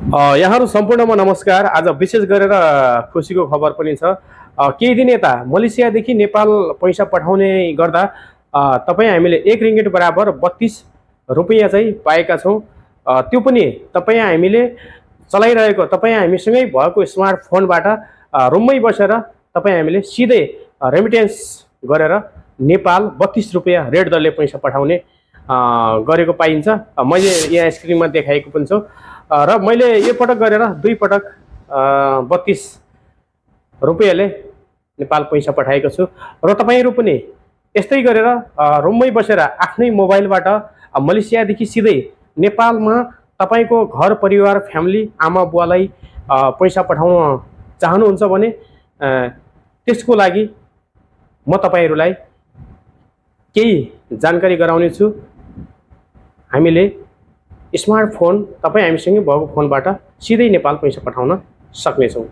यहाँहरू सम्पूर्णमा नमस्कार। आज विशेष गरेर खुसीको खबर पनि छ। केही दिन यता मलेसियादेखि नेपाल पैसा पठाउने गर्दा तपाईँ हामीले 1 रिङ्गिट बराबर 32 रुपियाँ चाहिँ पाएका छौँ। त्यो पनि तपाईँ हामीसँगै भएको स्मार्टफोनबाट रुममै बसेर तपाईँ हामीले सिधै रेमिटेन्स गरेर नेपाल 32 रुपियाँ रेड दरले पैसा पठाउने गरेको पाइन्छ। मैले यहाँ स्क्रिनमा देखाएको पनि छु। र मैले यो पटक गरेर 2 पटक 32 रुपियाँले नेपाल पैसा पठाएको छु। र तपाईँहरू पनि यस्तै गरेर रुममै बसेर आफ्नै मोबाइलबाट मलेसियादेखि सिधै नेपालमा तपाईँको घर परिवार फ्यामिली आमा बुवालाई पैसा पठाउन चाहनुहुन्छ भने त्यसको लागि म तपाईँहरूलाई केही जानकारी गराउने छु। हामीले स्मार्टफोन तपाईँ हामीसँगै भएको फोनबाट सिधै नेपाल पैसा पठाउन सक्नेछौँ।